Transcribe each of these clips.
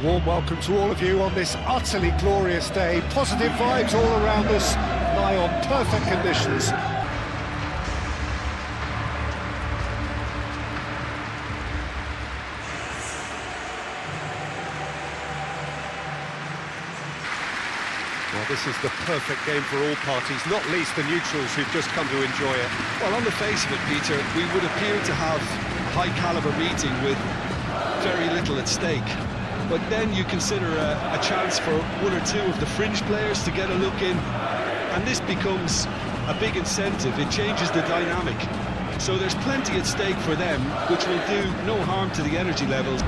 warm welcome to all of you on this utterly glorious day. Positive vibes all around us, nigh on perfect conditions. Well, this is the perfect game for all parties, not least the neutrals who've just come to enjoy it. Well, on the face of it, Peter, we would appear to have a high-caliber meeting with very little at stake. But then you consider a chance for one or two of the fringe players to get a look in, and this becomes a big incentive. It changes the dynamic. So there's plenty at stake for them, which will do no harm to the energy levels.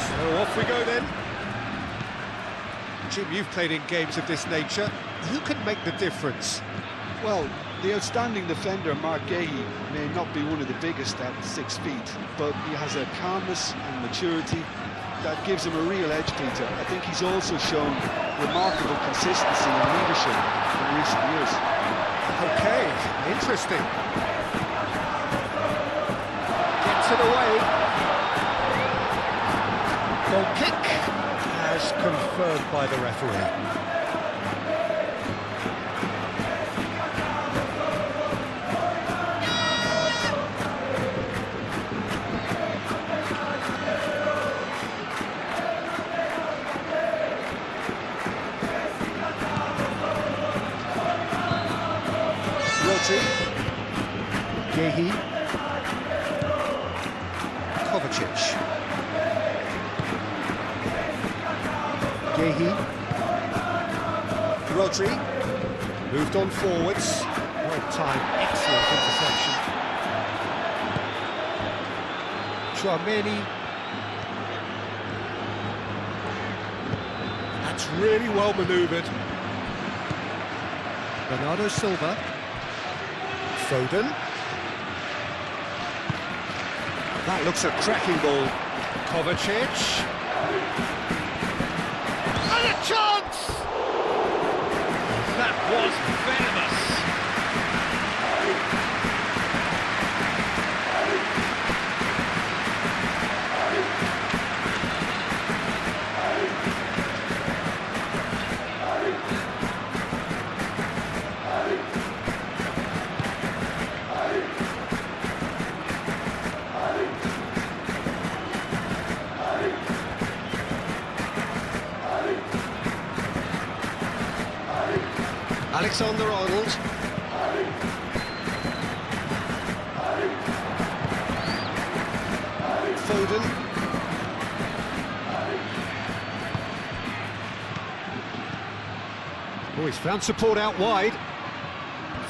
So off we go then. Jim, you've played in games of this nature. Who can make the difference? Well, the outstanding defender, Mark Gahey, may not be one of the biggest at 6 feet, but he has a calmness and maturity that gives him a real edge, Peter. I think he's also shown remarkable consistency and leadership in recent years. Okay, interesting. Gets it away. Goal kick, as confirmed by the referee. Gahey, Kovacic, Gahey, Rodri, moved on forwards, well timed, excellent interception. Chouameni, that's really well manoeuvred. Bernardo Silva, Foden. That looks a cracking ball. Kovacic. And a chance! That was venomous. Alexander-Arnold. Foden. Oh, he's found support out wide.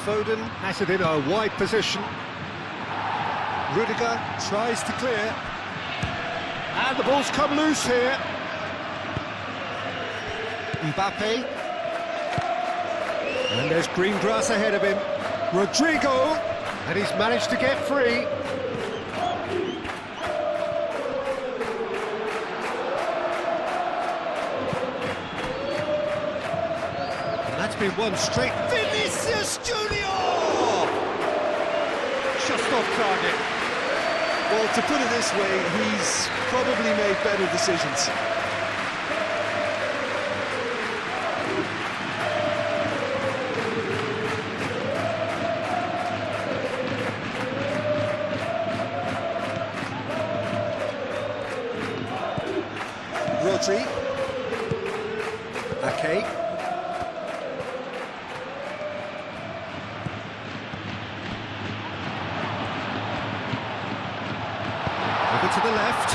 Foden has it in a wide position. Rudiger tries to clear. And the ball's come loose here. Mbappe. And there's green grass ahead of him. Rodrigo, and he's managed to get free. And that's been one straight. Vinicius Junior! Just off target. Well, to put it this way, he's probably made better decisions. Rodri, Ake, over to the left,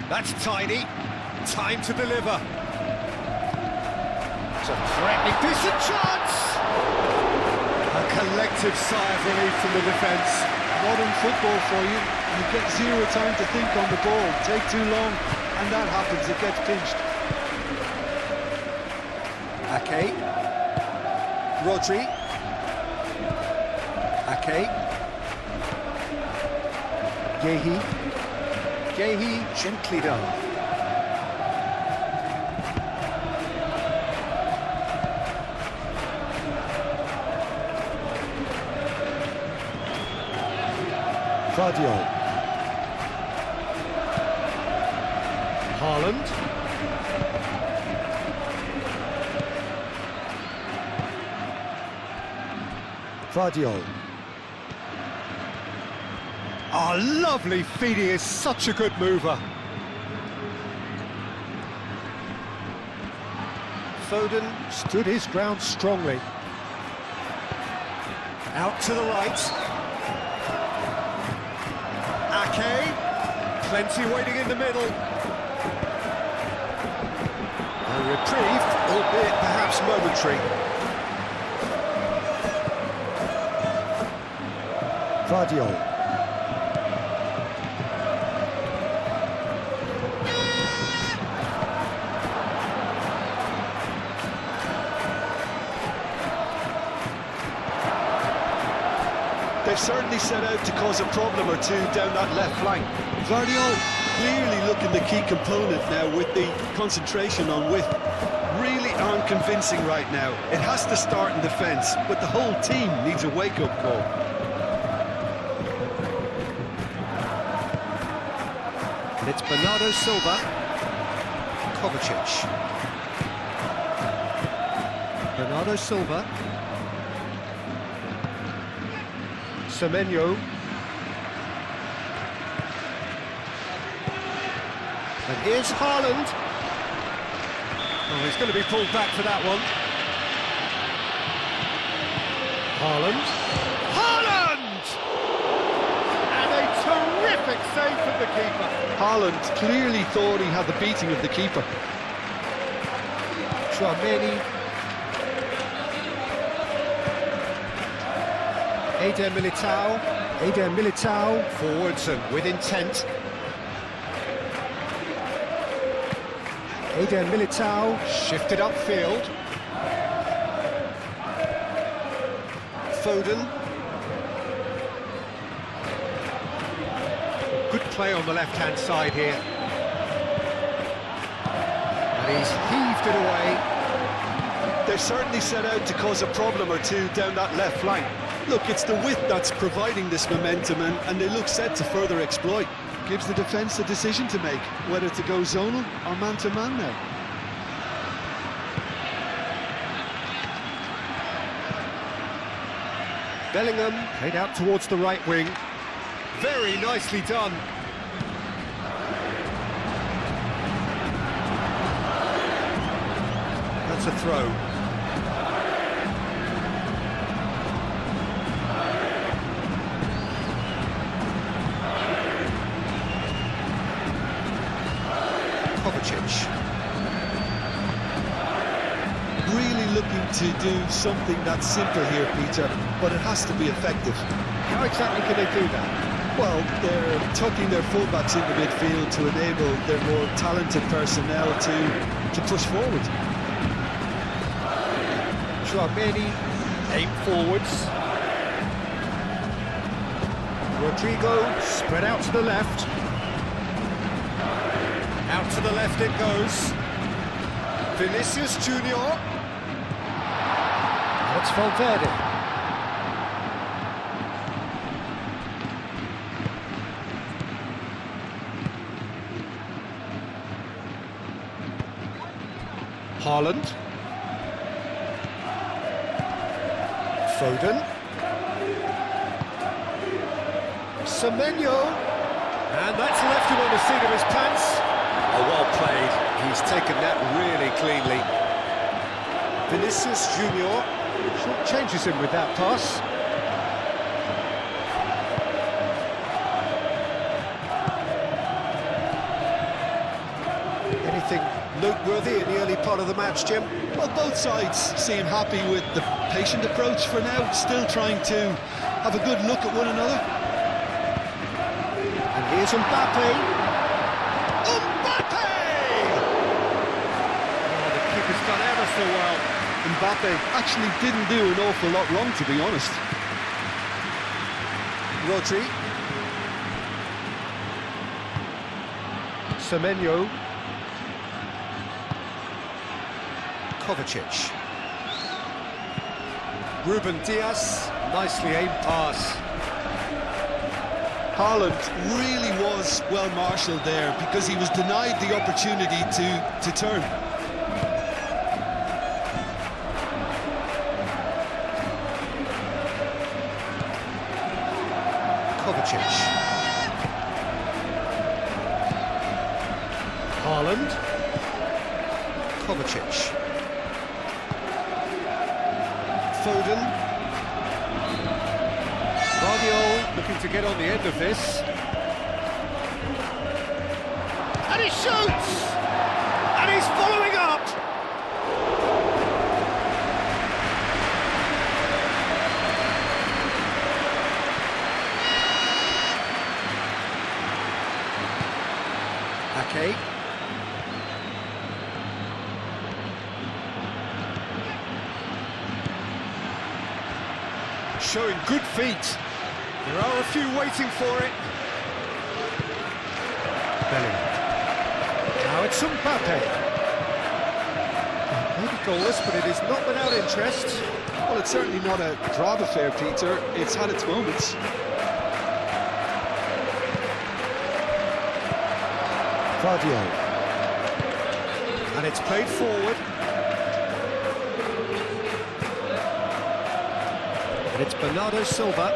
that's tiny, time to deliver, it's a threatening, decent chance, a collective sigh of relief from the defence. Modern football for you. You get zero time to think on the ball. Take too long, and that happens. It gets pinched. Ake. Rodri. Ake. Gahey. Gahey gently done. Haaland. Oh, lovely feed, he is such a good mover. Foden stood his ground strongly. Out to the right. Ake, plenty waiting in the middle. A reprieve, albeit perhaps momentary. They've certainly set out to cause a problem or two down that left flank. Guardiola clearly looking the key component now with the concentration on width. Really aren't convincing right now. It has to start in defence, but the whole team needs a wake-up call. And it's Bernardo Silva. Kovacic. Bernardo Silva. Semenyo. And here's Haaland. Oh, he's going to be pulled back for that one. Haaland. Haaland! And a terrific save from the keeper. Haaland clearly thought he had the beating of the keeper. Tchouaméni. Eder Militao, forwards and with intent. Eder Militao, shifted upfield. Foden. Good play on the left-hand side here. And he's heaved it away. They've certainly set out to cause a problem or two down that left flank. Look, it's the width that's providing this momentum, and they look set to further exploit. Gives the defence a decision to make, whether to go zonal or man-to-man now. Bellingham played out towards the right wing. Very nicely done. That's a throw. Kovacic. Really looking to do something that's simple here, Peter, but it has to be effective. How exactly can they do that? Well, they're tucking their fullbacks into midfield to enable their more talented personnel to push forward. Tchouaméni, aim forwards. Rodrigo, spread out to the left. Out to the left it goes. Vinicius Junior. That's Valverde. Haaland. Foden. Semenyo. And that's left him on the seat of his pants. Oh, well played. He's taken that really cleanly. Vinicius Junior short changes him with that pass. Anything noteworthy in the early part of the match, Jim? Well, both sides seem happy with the patient approach for now, still trying to have a good look at one another. And here's Mbappe. Mbappe! Oh, the keeper's done ever so well. Mbappe actually didn't do an awful lot wrong, to be honest. Rodri. Semenyo. Kovacic. Ruben Dias, nicely aimed pass. Haaland really was well marshalled there because he was denied the opportunity to turn. Kovacic. Haaland. Kovacic. Foden. Guardiola looking to get on the end of this. And he shoots! And he's following up! Ake. Showing good feet. There are a few waiting for it. Bellingham. Now it's Mbappe. Maybe goalless, but it is not without interest. Well, it's certainly not a grab affair, Peter. It's had its moments. Guardiola. And it's played forward. And it's Bernardo Silva.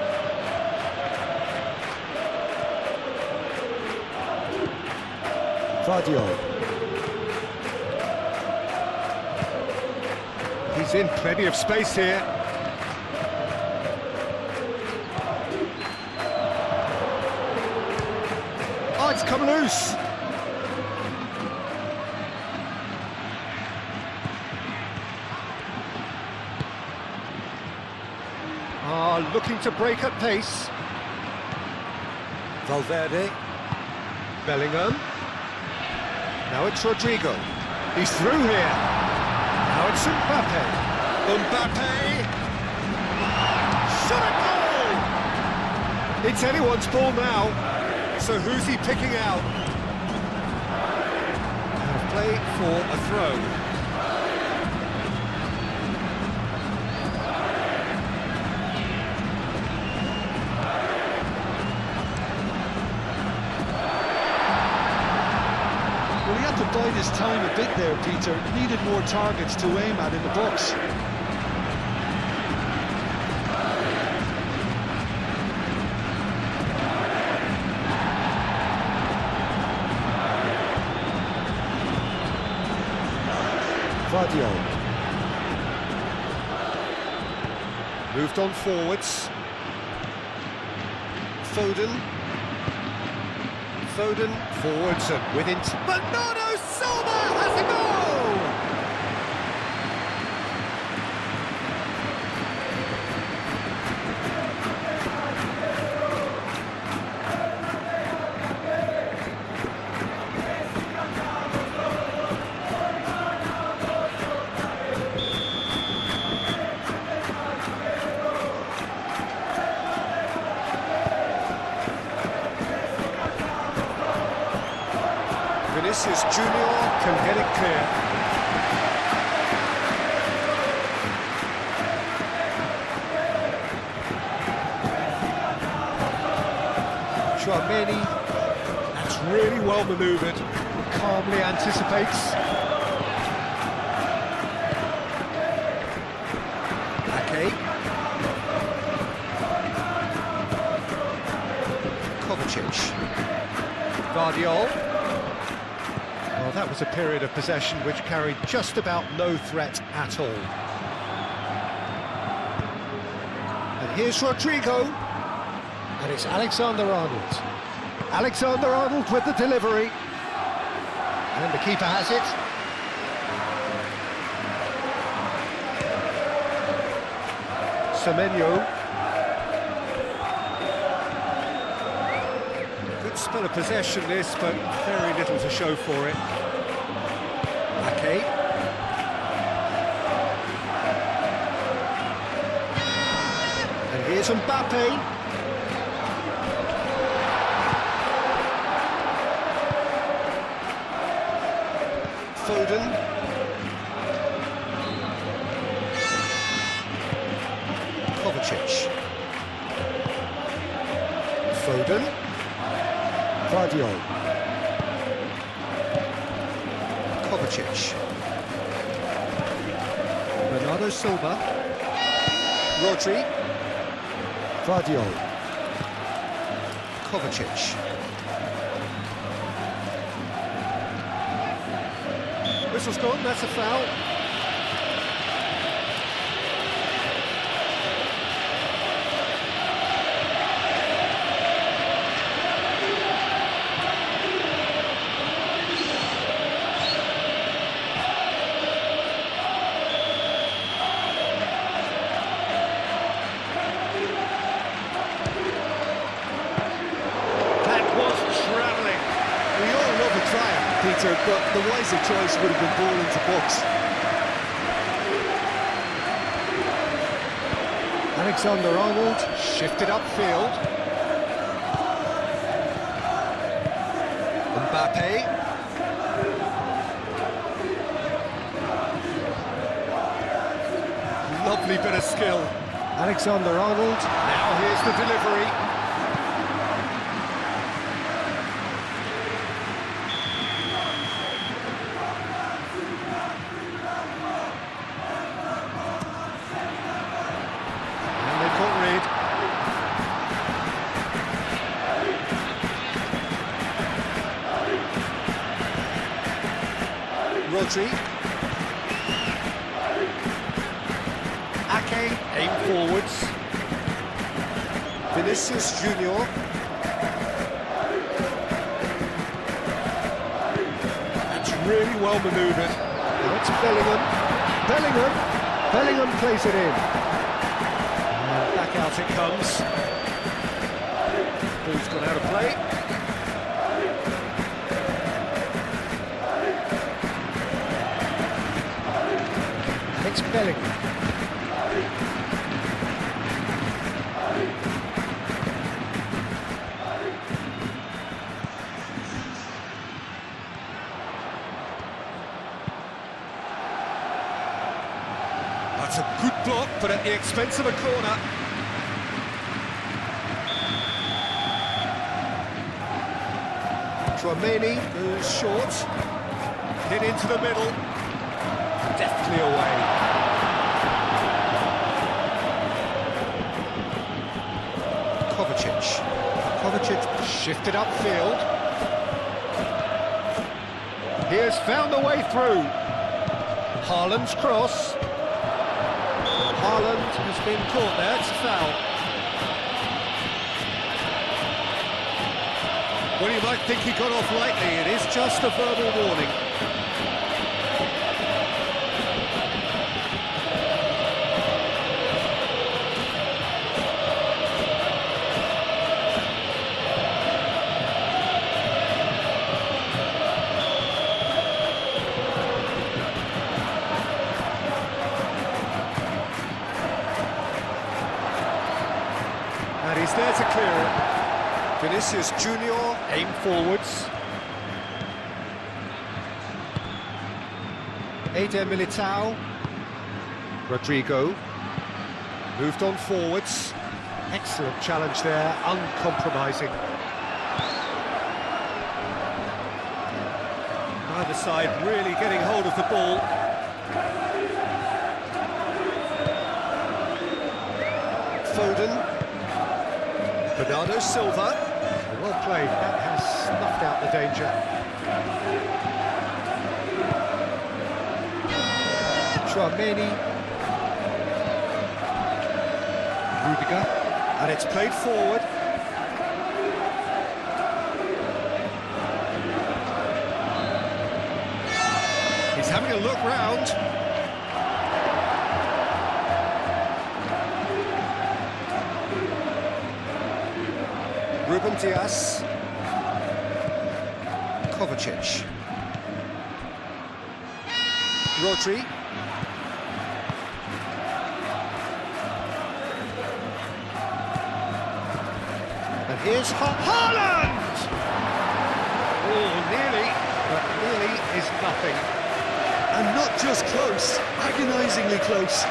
Guardiola. He's in plenty of space here. Oh, it's come loose. Looking to break at pace. Valverde. Bellingham. Now it's Rodrigo. He's through here. Now it's Mbappe. Mbappe! Shot at goal! It's anyone's ball now. So who's he picking out? Play for a throw. To bide his time a bit there, Peter. Needed more targets to aim at in the box. Guardiola. Moved on forwards. Foden. Foden forwards and with it. Bernardo Silva has a goal! Vinicius Junior can get it clear. Chouameni, that's really well manoeuvred, calmly anticipates. Ake. Kovacic. Guardiola. Well, that was a period of possession which carried just about no threat at all. And here's Rodrigo. And it's Alexander-Arnold. Alexander-Arnold with the delivery. And the keeper has it. Semenyo. Good spell of possession this, but very little to show for it. Ake. And here's Mbappe. Foden. Kovacic. Foden. Guardiola. Kovacic. Bernardo Silva. Rodri. Guardiola. Kovacic. Whistle's gone, that's a foul. Peter, but the wiser choice would have been ball into box. Alexander-Arnold shifted upfield. Mbappe. Lovely bit of skill. Alexander-Arnold. Now here's the delivery. Rodri. Ake, aim forwards. Vinicius Junior. That's really well manoeuvred. Now it's Bellingham. Bellingham plays it in. And back out it comes. Ball's gone out of play. It's Bellingham. That's a good block, but at the expense of a corner. Tchouaméni goes short. Hit into the middle. Deftly away. Kovacic shifted upfield. He has found the way through. Haaland's cross. Haaland has been caught there, it's a foul. Well, you might think he got off lightly, it is just a verbal warning. And he's there to clear it. Vinicius Junior, aim forwards. Eder Militao. Rodrigo. Moved on forwards. Excellent challenge there, uncompromising. Either side really getting hold of the ball. Foden. Bernardo Silva. Well played, that has snuffed out the danger. Tchouaméni. Rudiger. And it's played forward. He's having a look round. Ruben Dias. Kovacic. Rodri. And here's Haaland! Oh, nearly, but nearly is nothing. And not just close, agonisingly close.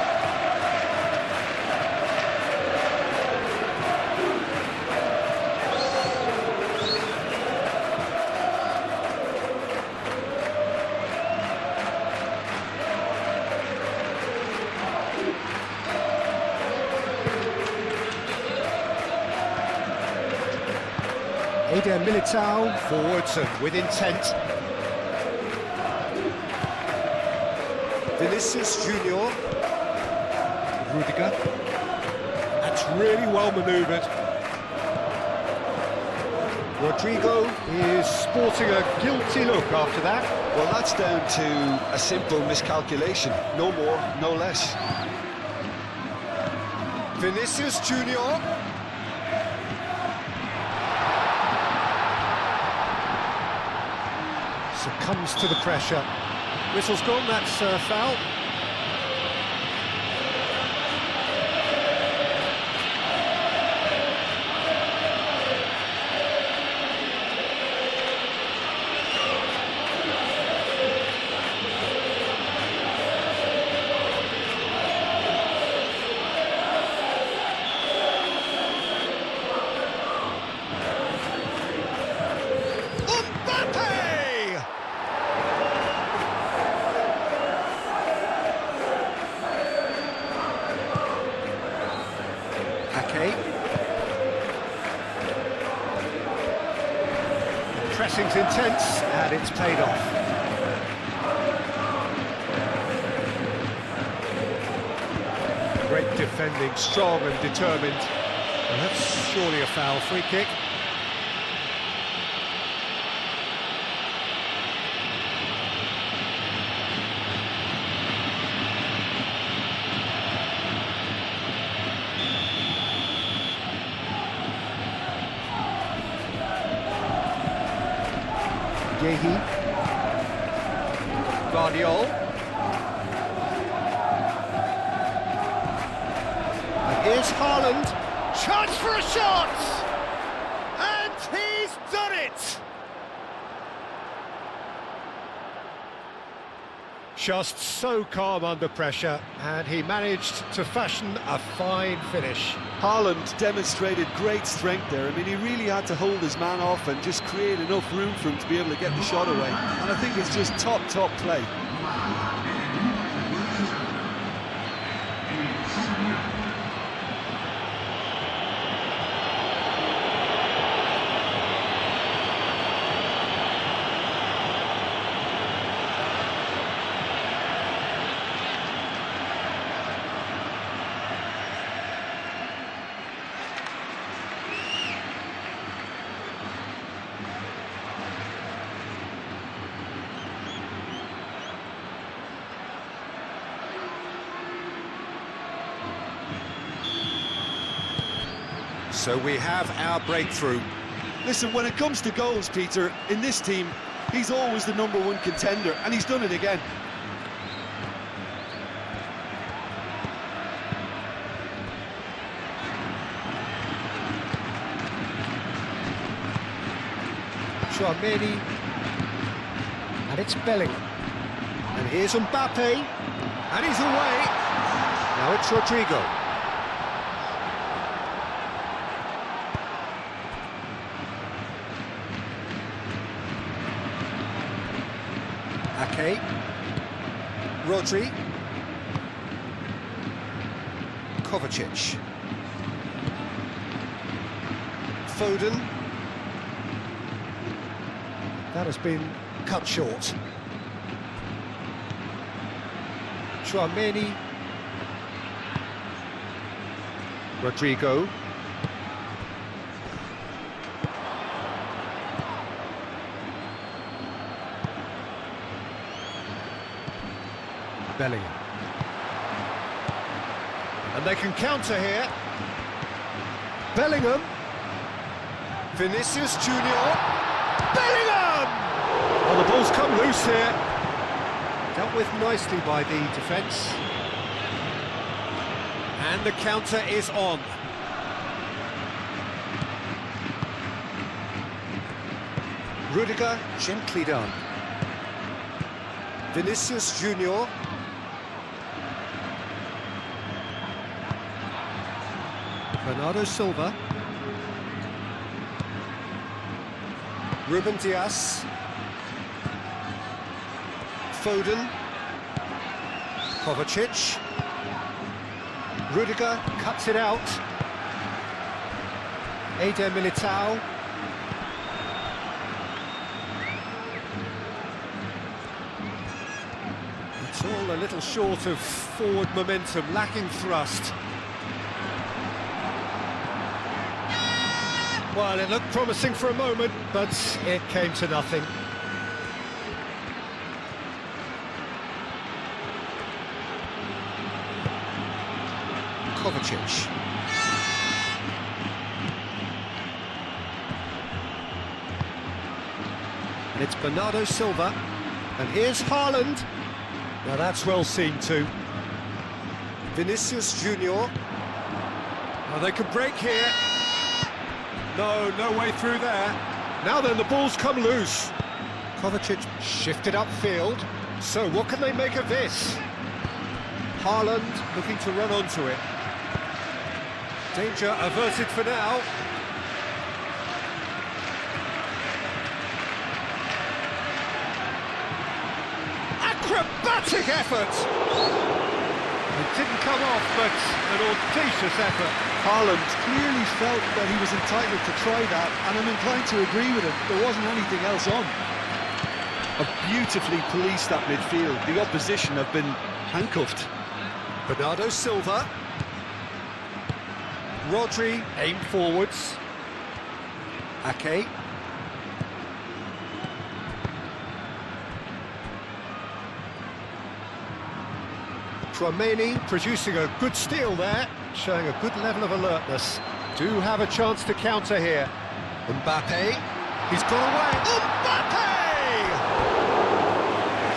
Eder Militao, forwards and with intent. Vinicius Junior. Rudiger. That's really well manoeuvred. Rodrigo is sporting a guilty look after that. Well, that's down to a simple miscalculation. No more, no less. Vinicius Junior. Succumbs to the pressure. Whistle's gone, that's a foul. Pressing's intense, and it's paid off. Great defending, strong and determined. And that's surely a foul. Free kick. Yehi. Guardiol. And here's Haaland. Chance for a shot! And he's done it! Just so calm under pressure, and he managed to fashion a fine finish. Haaland demonstrated great strength there. I mean, he really had to hold his man off and just create enough room for him to be able to get the shot away. And I think it's just top play. So we have our breakthrough. Listen, when it comes to goals, Peter, in this team, he's always the #1 contender, and he's done it again. Chouameni. And it's Bellingham. And here's Mbappe. And he's away. Now it's Rodrigo. Ake. Rodri. Kovacic. Foden. That has been cut short. Chouameni. Rodrigo. Bellingham. And they can counter here. Bellingham. Vinicius Junior. Bellingham! Well, the ball's come loose here. Dealt with nicely by the defence. And the counter is on. Rudiger, gently done. Vinicius Junior. Bernardo Silva. Ruben Dias. Foden. Kovacic. Rudiger cuts it out. Eder Militao. All a little short of forward momentum, lacking thrust. Well, it looked promising for a moment, but it came to nothing. Kovacic. And it's Bernardo Silva. And here's Haaland. Now that's well seen too. Vinicius Junior. Oh, they could break here. No way through there. Now then, the ball's come loose. Kovacic shifted upfield. So what can they make of this? Haaland looking to run onto it. Danger averted for now. Acrobatic effort! It didn't come off, but an audacious effort. Haaland clearly felt that he was entitled to try that, and I'm inclined to agree with him. There wasn't anything else on. A beautifully policed that midfield. The opposition have been handcuffed. Bernardo Silva. Rodri aimed forwards. Ake. Tchouaméni producing a good steal there, showing a good level of alertness. Do have a chance to counter here. Mbappe. He's gone away. Mbappe!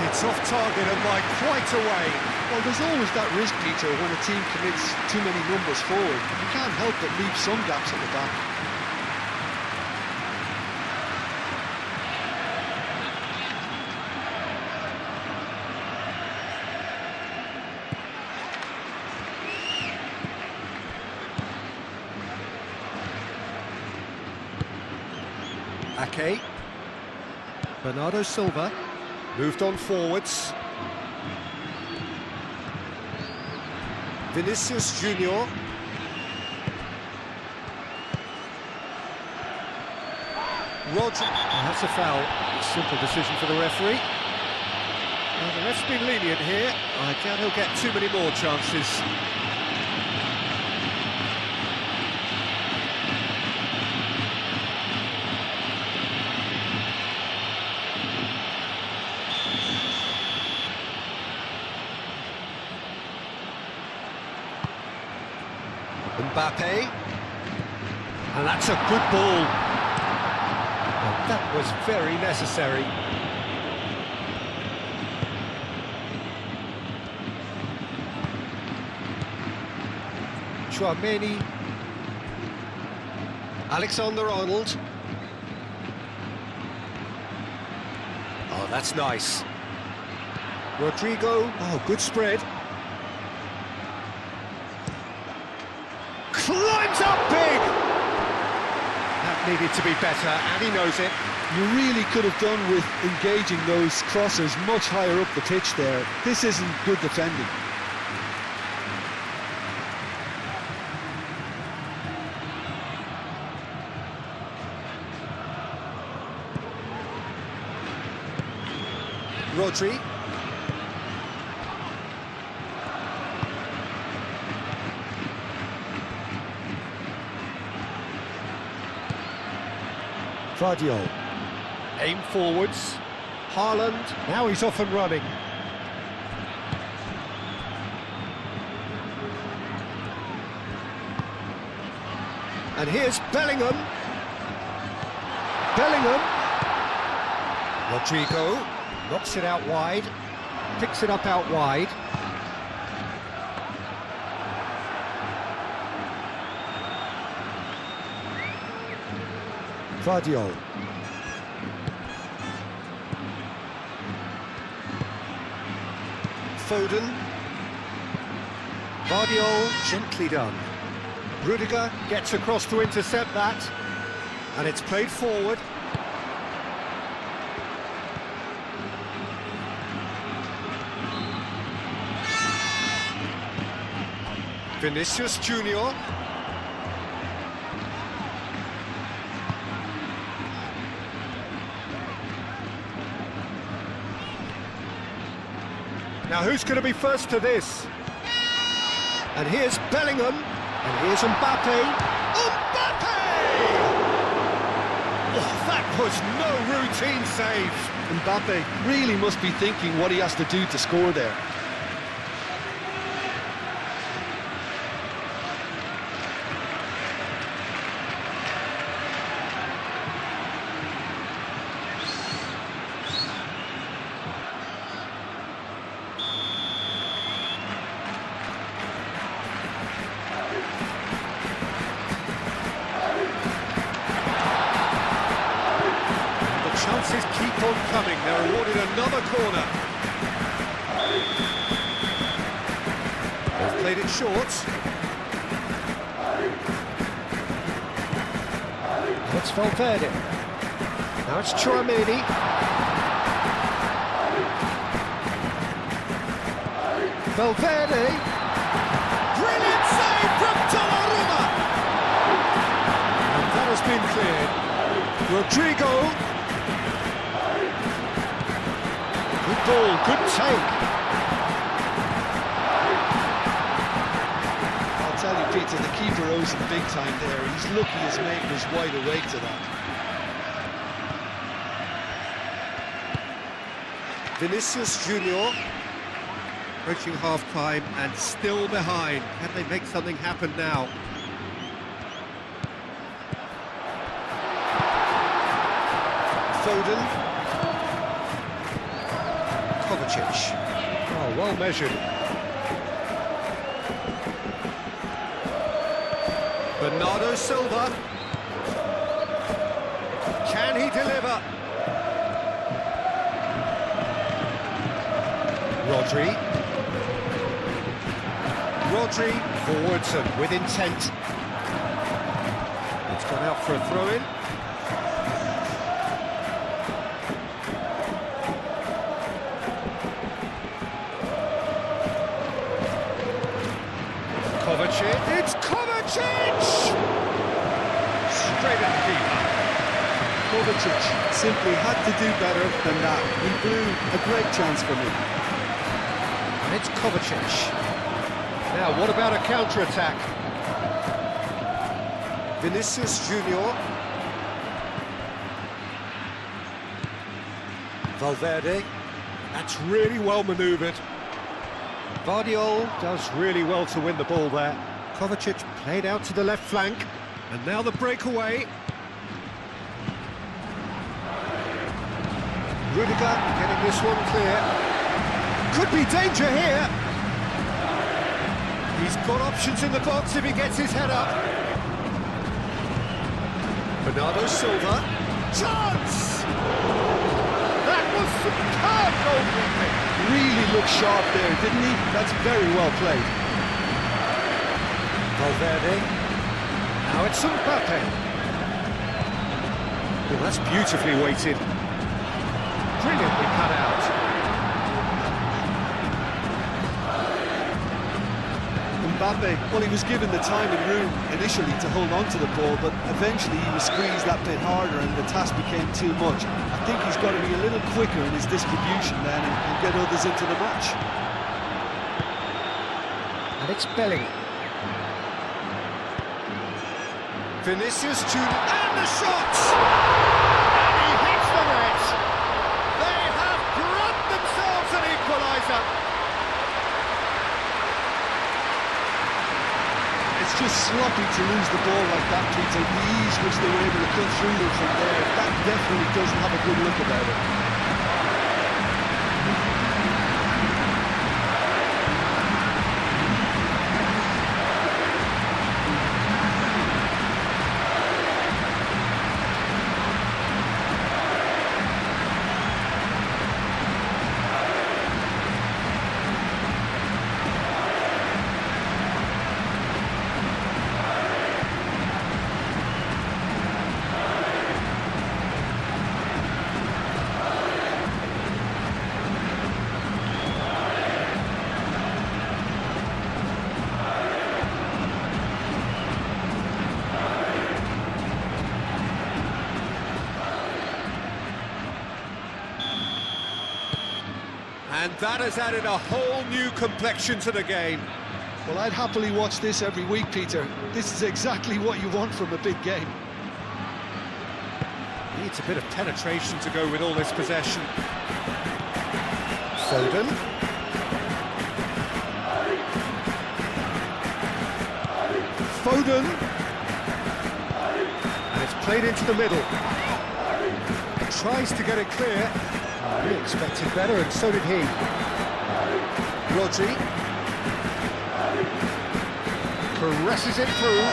It's off target and by quite a way. Well, there's always that risk, Peter, when a team commits too many numbers forward. You can't help but leave some gaps at the back. Ake. Bernardo Silva moved on forwards. Vinicius Junior. Rodri. That's a foul. Simple decision for the referee. Well, the ref's been lenient here. I doubt he'll get too many more chances. Mbappe, and that's a good ball. And that was very necessary. Tchouaméni, Alexander-Arnold. Oh, that's nice. Rodrigo, oh, good spread. Climbs up big! That needed to be better, and he knows it. You really could have done with engaging those crosses much higher up the pitch there. This isn't good defending. Rodri. Vardiol. Aim forwards. Haaland. Now he's off and running. And here's Bellingham. Bellingham. Rodrigo knocks it out wide. Picks it up out wide. Vardiol. Foden. Vardiol, gently done. Rudiger gets across to intercept that. And it's played forward. Vinicius Junior. Now who's going to be first to this? And here's Bellingham, and here's Mbappe. Mbappe! Oh, that was no routine save. Mbappe really must be thinking what he has to do to score there. Chances keep on coming. They're awarded another corner. They've played it short. It's Valverde. Now it's Chouameni. Valverde. Brilliant save from Donnarumma. And that has been cleared. Rodrigo. Good ball, good take. I'll tell you, Peter, the keeper owes him big time there. He's lucky his mate was wide awake to that. Vinicius Junior approaching half-time and still behind. Can they make something happen now? Foden. Oh, well measured. Bernardo Silva. Can he deliver? Rodri forwards and with intent. It's gone out for a throw-in. It's Kovacic! Straight at the keeper. Kovacic simply had to do better than that. He blew a great chance for me. And it's Kovacic. Now, what about a counter-attack? Vinicius Junior. Valverde. That's really well manoeuvred. Vardiol does really well to win the ball there. Kovacic played out to the left flank, and now the breakaway. Rudiger getting this one clear. Could be danger here. He's got options in the box if he gets his head up. Bernardo Silva. Chance! That was superb goalkeeping. Really looked sharp there, didn't he? That's very well played. Valverde. Now it's Mbappe. Well, that's beautifully weighted. Brilliantly cut out. Mbappe, well, he was given the time and room initially to hold on to the ball, but eventually he was squeezed that bit harder and the task became too much. I think he's got to be a little quicker in his distribution then and get others into the match. And it's Bellingham. Vinicius Junior, and the shot! And he hits the net! They have grabbed themselves an equalizer! It's just sloppy to lose the ball like that, Peter. The ease which they were able to cut through them from there, that definitely doesn't have a good look about it. And that has added a whole new complexion to the game. Well, I'd happily watch this every week, Peter. This is exactly what you want from a big game. Needs a bit of penetration to go with all this possession. Foden. Foden. And it's played into the middle. Tries to get it clear. He expected better, and so did he. Rodri. Caresses it through.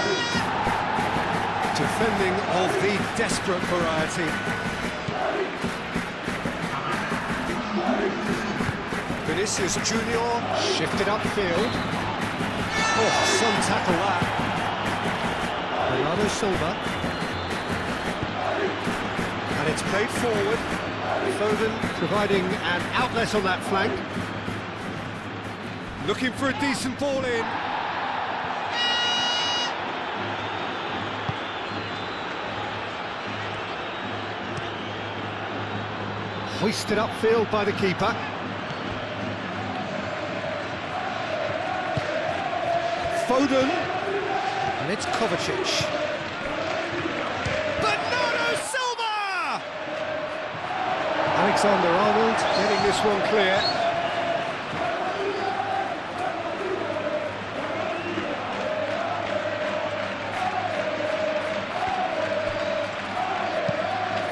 Defending of the desperate variety. Vinicius Junior shifted upfield. Oh, some tackle that. Bernardo Silva. And it's played forward. Foden providing an outlet on that flank. Looking for a decent ball in. Hoisted upfield by the keeper. Foden. And it's Kovacic. Bernardo Silva! Alexander-Arnold getting this one clear.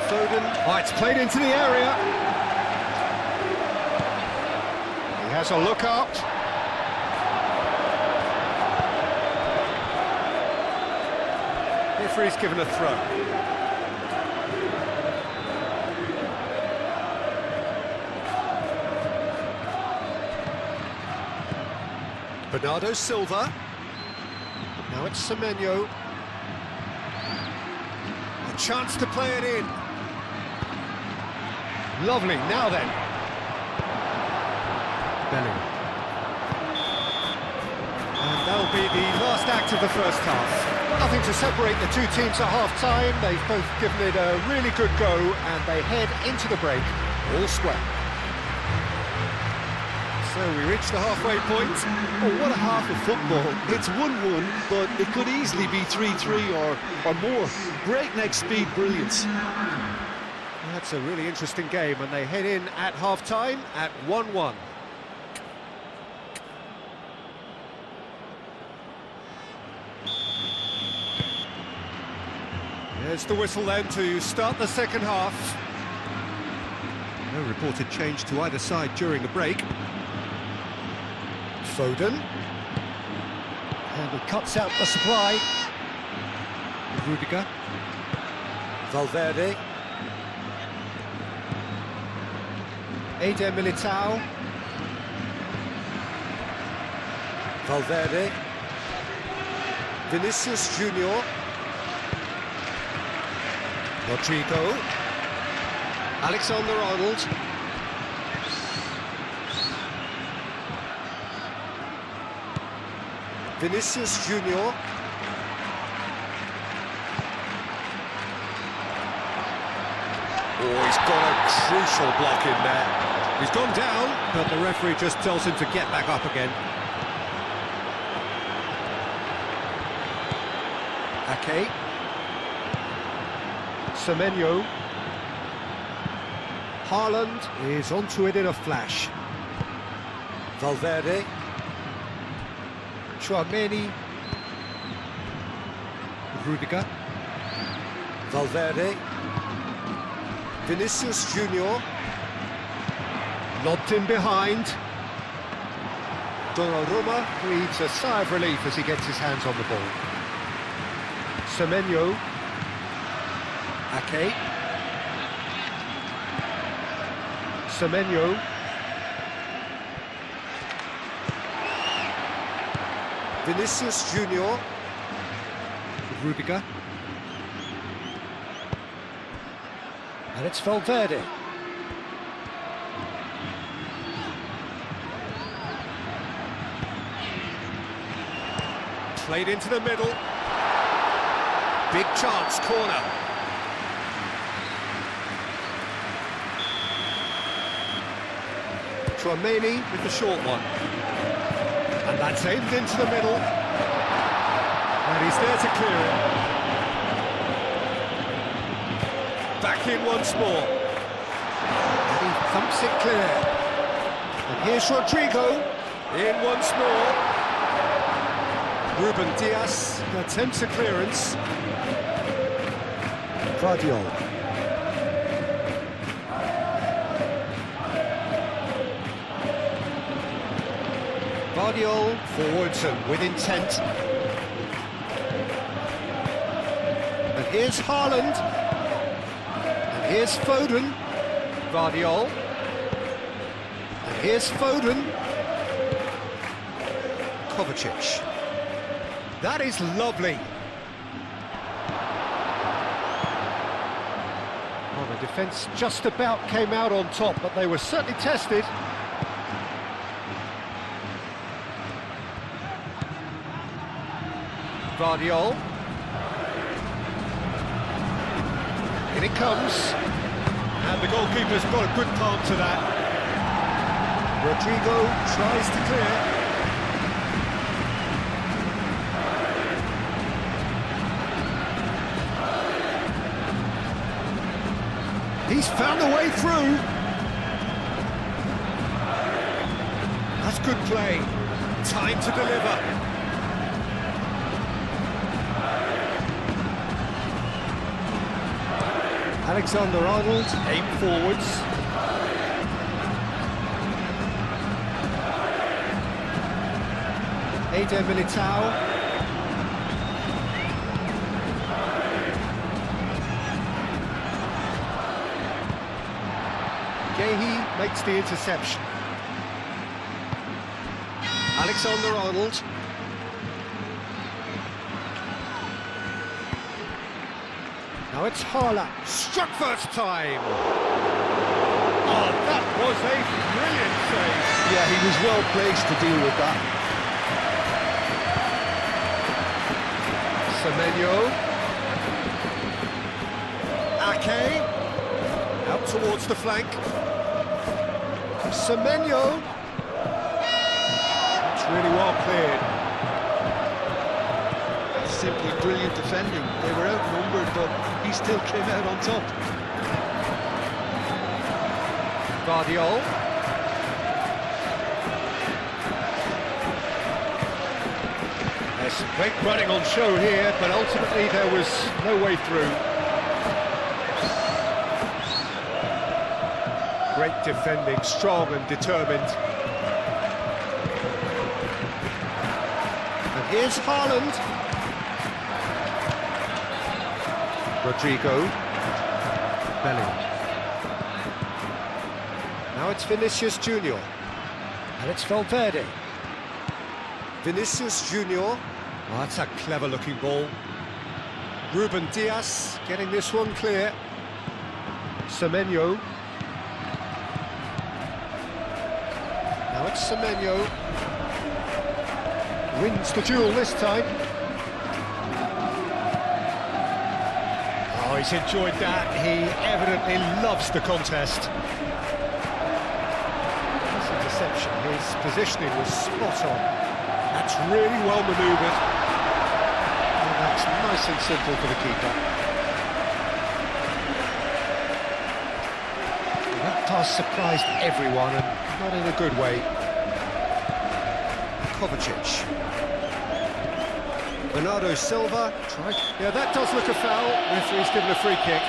Foden. Oh, it's played into the area. He has a look up. Referee's given a throw. Bernardo Silva. Now it's Semenyo. A chance to play it in. Lovely, now then. Bellingham. And that'll be the last act of the first half. Nothing to separate the two teams at half-time. They've both given it a really good go, and they head into the break all square. So we reach the halfway point. Oh, what a half of football. It's 1-1, but it could easily be 3-3 or more. Breakneck speed brilliance. That's a really interesting game, and they head in at half-time at 1-1. There's the whistle then to start the second half. No reported change to either side during the break. Foden. And he cuts out the supply. Rudiger. Valverde. Eder Militao. Valverde. Vinicius Junior. Rodrigo. Alexander-Arnold. Vinicius Junior. Oh, he's got a crucial block in there. He's gone down, but the referee just tells him to get back up again. Ake. Semenyo. Haaland is onto it in a flash. Valverde. Chouameni. Rudiger. Valverde. Vinicius Junior. Lobbed in behind. Donnarumma breathes a sigh of relief as he gets his hands on the ball. Semenyo. Ake. Semenyo. Vinicius Junior. Rudiger. And it's Valverde. Played into the middle. Big chance, corner. Tchouameni with the short one. And that's aimed into the middle. And he's there to clear it. Back in once more. And he thumps it clear. And here's Rodrigo. In once more. Ruben Dias attempts a clearance. Guardiol. Guardiol forwards and with intent. And here's Haaland. And here's Foden. Guardiol. And here's Foden. Kovacic. That is lovely. Well, the defence just about came out on top, but they were certainly tested. Guardiol. In it comes. And the goalkeeper's got a good palm to that. Rodrigo tries to clear. He's found a way through. That's good play. Time to deliver. Alexander-Arnold, aim forwards. Eder Militao. Gehi makes the interception. Alexander-Arnold. Now it's Haaland, struck first time. Oh, that was a brilliant save. Yeah, he was well placed to deal with that. Semenyo. Ake. Out towards the flank. Semenyo. It's really well cleared. Simply brilliant defending. They were outnumbered, but he still came out on top. Guardiol. There's some great running on show here, but ultimately there was no way through. Great defending, strong and determined. And here's Haaland. Rodrigo. Bellingham. Now it's Vinicius Junior. And it's Valverde. Vinicius Junior. Oh, that's a clever-looking ball. Ruben Dias getting this one clear. Semenyo. Now it's Semenyo. Wins the duel this time. Oh, he's enjoyed that. He evidently loves the contest. This interception, his positioning was spot on. That's really well manoeuvred. And that's nice and simple for the keeper. That pass surprised everyone, and not in a good way. Kovacic. Bernardo Silva tried. Yeah, that does look a foul. Referee's given a free kick.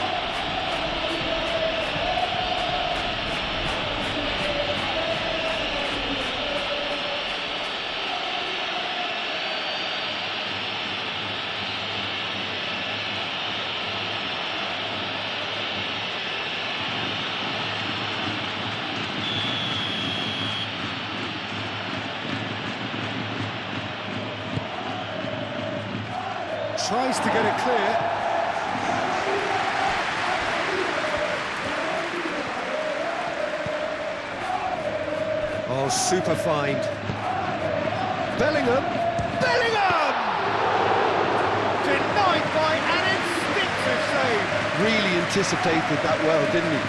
Tries to get it clear. Oh, super find. Bellingham! Bellingham! Denied by an instinctive save. Really anticipated that well, didn't he?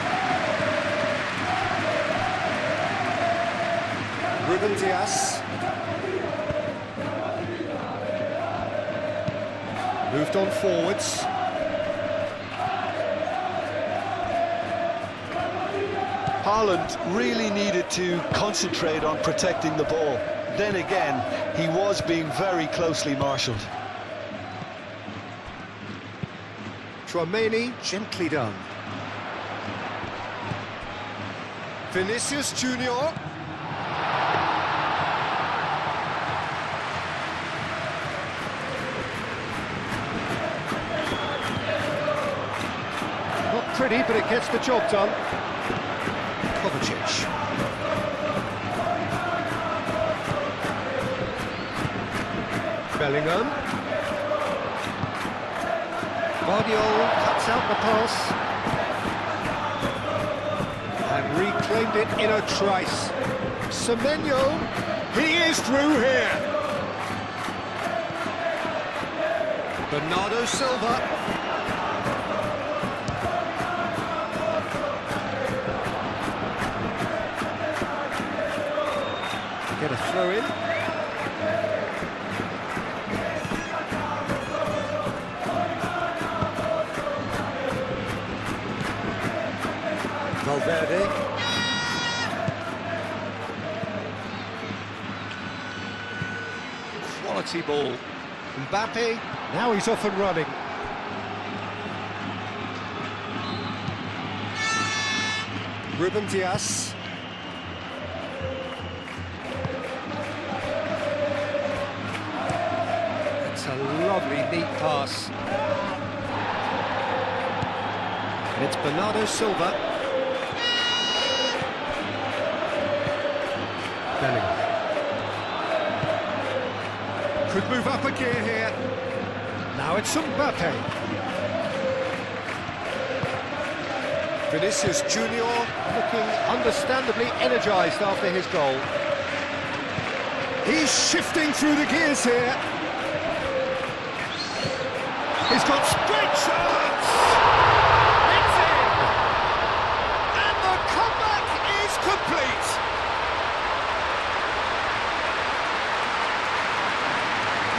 Ruben Dias. Moved on forwards. Haaland really needed to concentrate on protecting the ball. Then again, he was being very closely marshalled. Tchouaméni, gently done. Vinicius Junior. Not pretty, but it gets the job done. Kovacic. Bellingham. Guardiola cuts out the pass. And reclaimed it in a trice. Semenyo, he is through here. Bernardo Silva. Get a throw in. Valverde. Quality ball. Mbappe, now he's off and running. Ruben Dias. It's a lovely, neat pass. And it's Bernardo Silva. Bellingham. Could move up a gear here. Now it's Mbappe. Vinicius Junior looking understandably energised after his goal. He's shifting through the gears here. He's got spread chance! It's in! And the comeback is complete!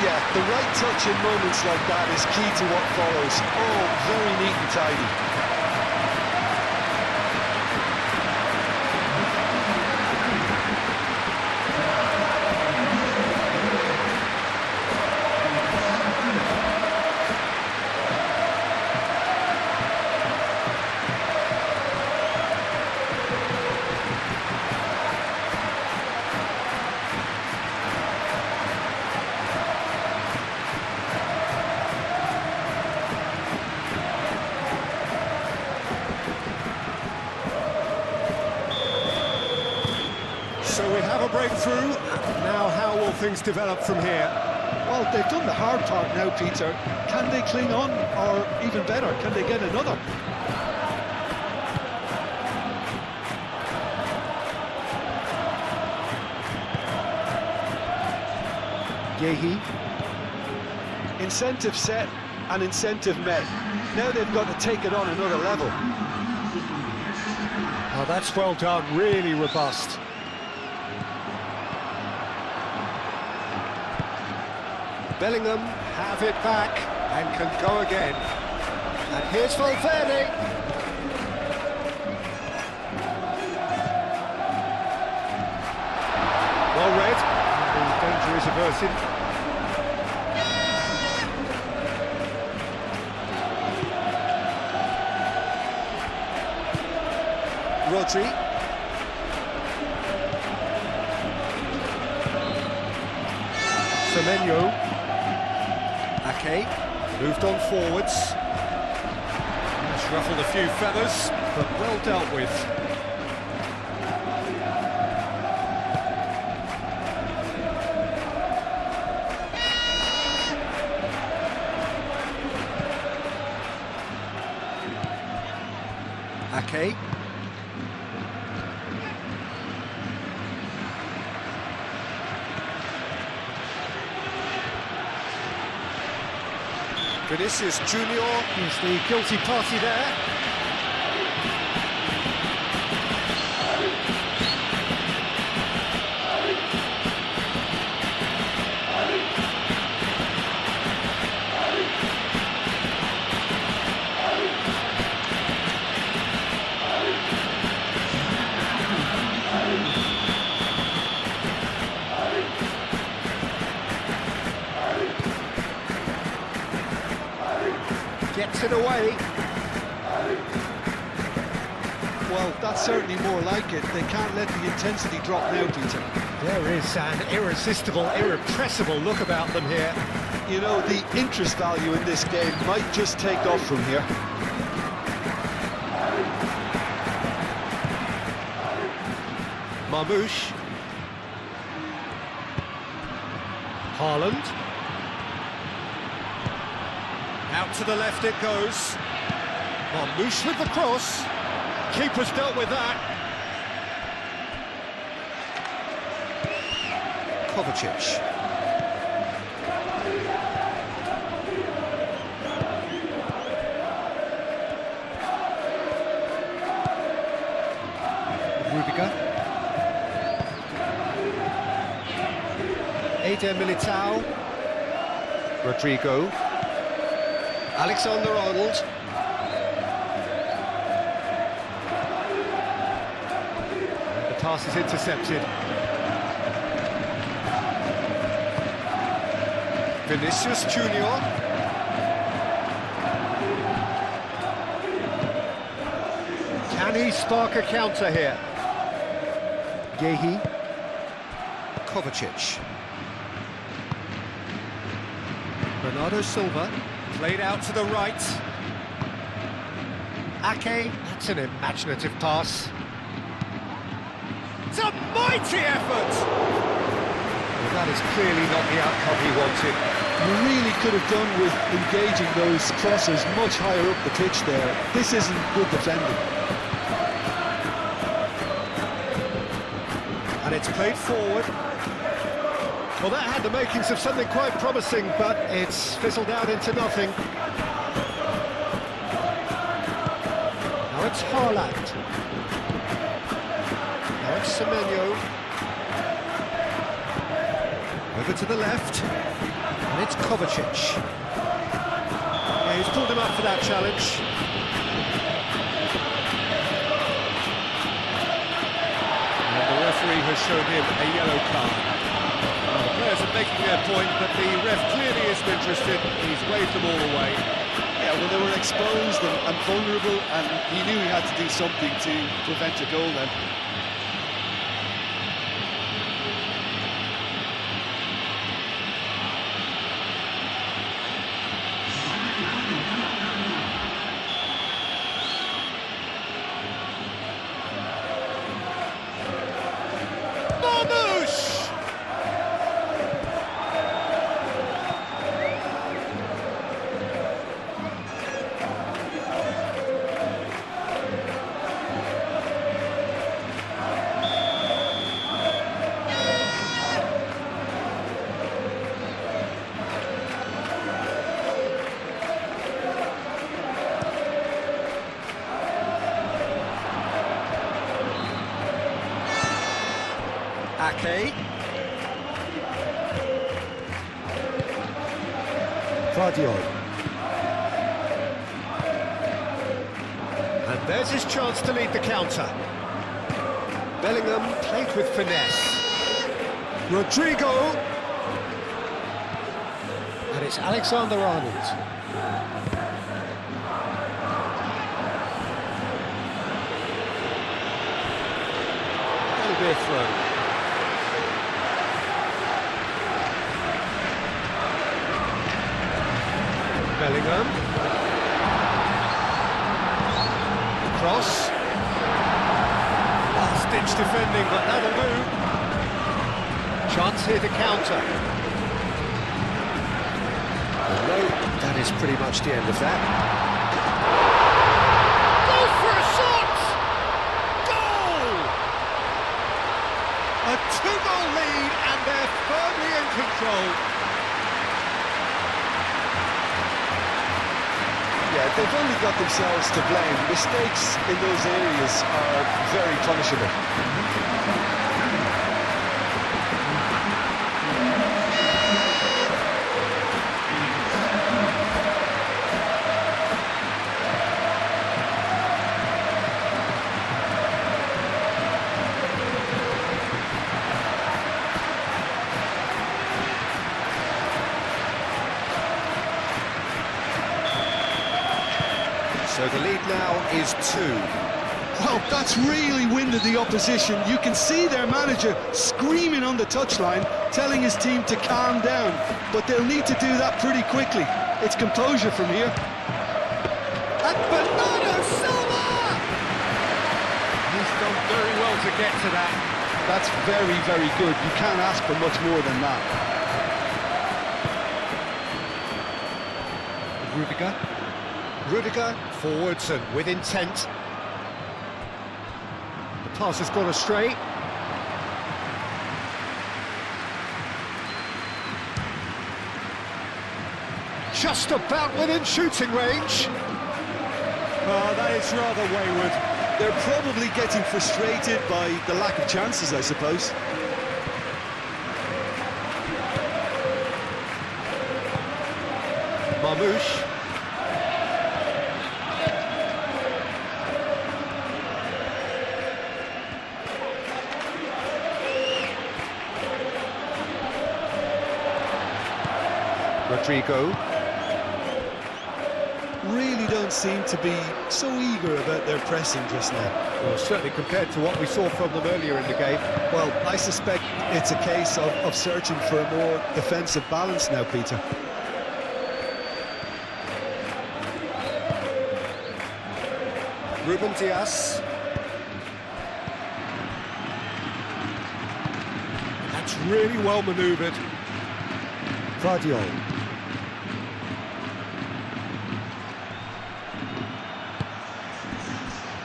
Yeah, the right touch in moments like that is key to what follows. Oh, very neat and tidy. So we have a breakthrough. Now how will things develop from here? Well, they've done the hard part now, Peter. Can they cling on, or even better, can they get another? Yehi. Incentive set and incentive met. Now they've got to take it on another level. Oh, that's well done, really robust. Bellingham have it back and can go again. And here's Valverde. Well read. The danger is averted. Rodri. Semenyo. Ake, moved on forwards. Just ruffled a few feathers, but well dealt with. Ake. Vinicius Junior is the guilty party there. away. Well, that's certainly more like it. They can't let the intensity drop now, Peter. There is an irresistible, irrepressible look about them here. You know, the interest value in this game might just take off from here. Marmouche. Haaland. Out to the left it goes. Marmouche with the cross. Keeper's dealt with that. Kovacic. Rudiger. Eder Militao. Rodrigo. Alexander-Arnold. The pass is intercepted. Vinicius Junior. Can he spark a counter here? Gehi. Kovacic. Bernardo Silva. Played out to the right. Ake, that's an imaginative pass. It's a mighty effort! Well, that is clearly not the outcome he wanted. You really could have done with engaging those crosses much higher up the pitch there. This isn't good defending. And it's played forward. Well, that had the makings of something quite promising, but it's fizzled out into nothing. Now it's Haaland. Now it's Semenyo. Over to the left. And it's Kovacic. Yeah, he's pulled him up for that challenge. And the referee has shown him a yellow card. The players are making their point, but the ref clearly isn't interested. He's waved them all away. Yeah, well, they were exposed and vulnerable, and he knew he had to do something to prevent a goal then. Marmouche! Ake. Guardiola. And there's his chance to lead the counter. Bellingham played with finesse. Rodrigo. And it's Alexander-Arnold. That'll be a throw. Bellingham. Cross. Last-ditch defending, but that'll do. Chance here to counter. Well, no, that is pretty much the end of that. Goes for a shot! Goal! A two-goal lead, and they're firmly in control. Yeah, they've only got themselves to blame. Mistakes in those areas are very punishable. So the lead now is 2. Well, that's really winded the opposition. You can see their manager screaming on the touchline, telling his team to calm down. But they'll need to do that pretty quickly. It's composure from here. And Bernardo Silva! He's done very well to get to that. That's very, very good. You can't ask for much more than that. Rudiger forwards and with intent. The pass has gone astray. Just about within shooting range. Oh, that is rather wayward. They're probably getting frustrated by the lack of chances, I suppose. Marmoush. Rodrigo. Really don't seem to be so eager about their pressing just now. Well, certainly compared to what we saw from them earlier in the game. Well, I suspect it's a case of searching for a more defensive balance now, Peter. Ruben Dias. That's really well manoeuvred. Guardiola.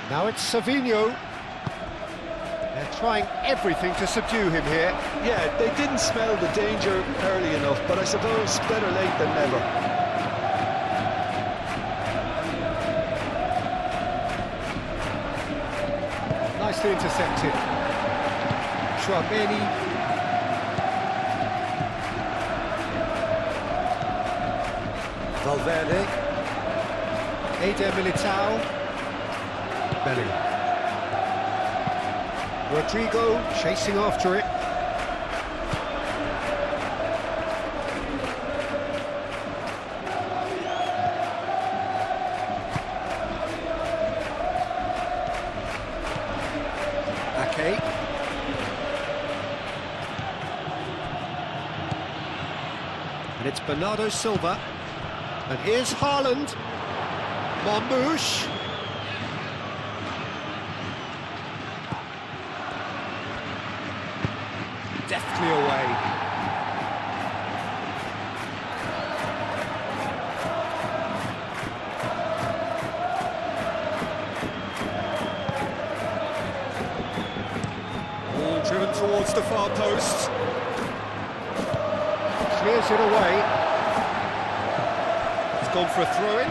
Now it's Savinho. They're trying everything to subdue him here. Yeah, they didn't smell the danger early enough, but I suppose better late than never. Nicely intercepted. Chouameni. Valverde. Eder Militao. Bellingham. Rodrigo chasing after it. Ake. And it's Bernardo Silva. And here's Haaland. Marmoush. Deftly away. Ball driven towards the far post. Clears it away. It's gone for a throw-in.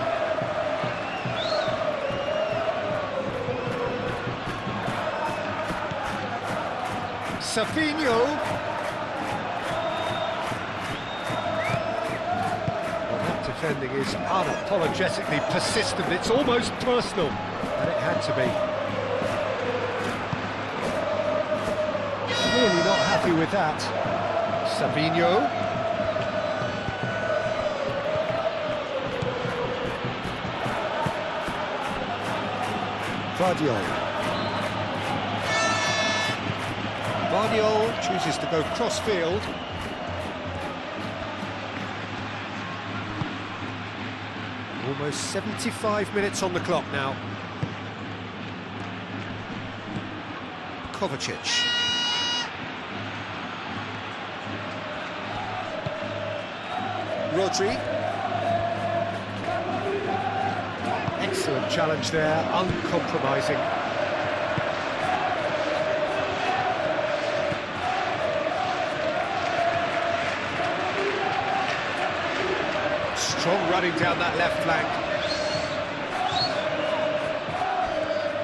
Savinho. Well, that defending is unapologetically persistent. It's almost personal, and it had to be. Really not happy with that. Savinho. Guardiola. Guardiola chooses to go cross-field. Almost 75 minutes on the clock now. Kovacic. Rodri. Excellent challenge there, uncompromising. Strong running down that left flank.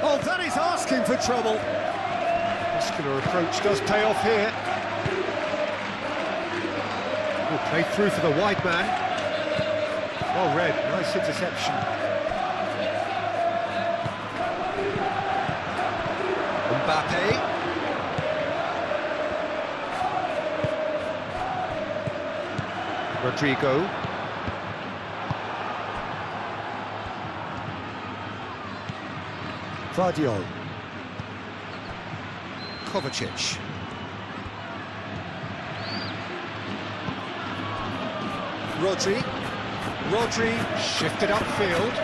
Oh, that is asking for trouble. Muscular approach does pay off here. Oh, played through for the wide man. Well read, nice interception. Mbappe. Rodrigo. Vardiol. Kovacic. Rodri shifted upfield.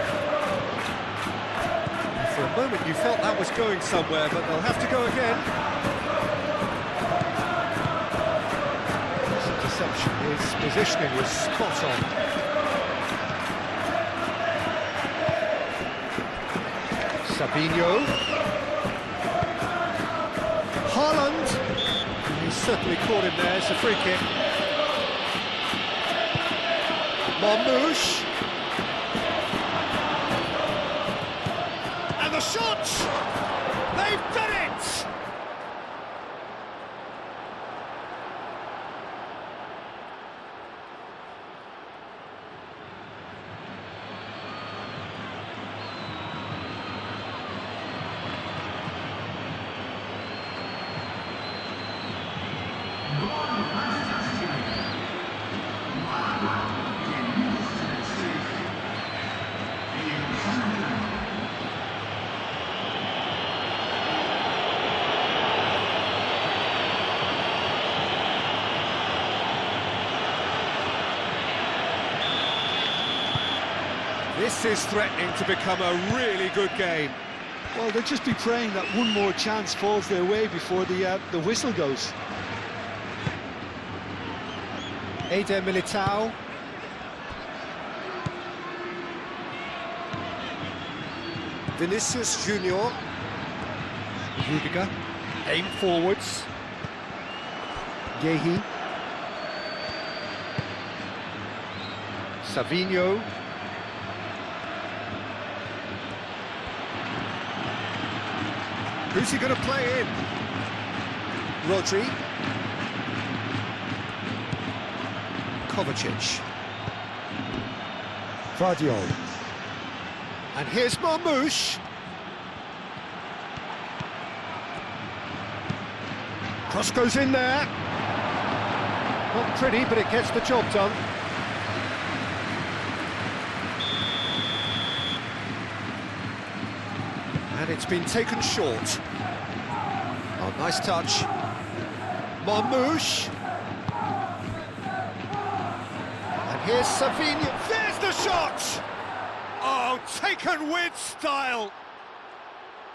For a moment you felt that was going somewhere, but they'll have to go again. His interception, his positioning was spot on. Savinho. Haaland. He's certainly caught him there, it's a free kick. Marmoush. And the shot! They've done it! This is threatening to become a really good game. Well, they'll just be praying that one more chance falls their way before the whistle goes. Eder Militao. Vinicius Junior. Rudiger. Aim forwards. Gehi. Savinho. Who's he going to play in? Rodri. Kovacic. Vardiol. And here's Marmoush. Cross goes in there. Not pretty, but it gets the job done. And it's been taken short. Oh, nice touch. Marmoush. And here's Savinho. There's the shot! Oh, taken with style.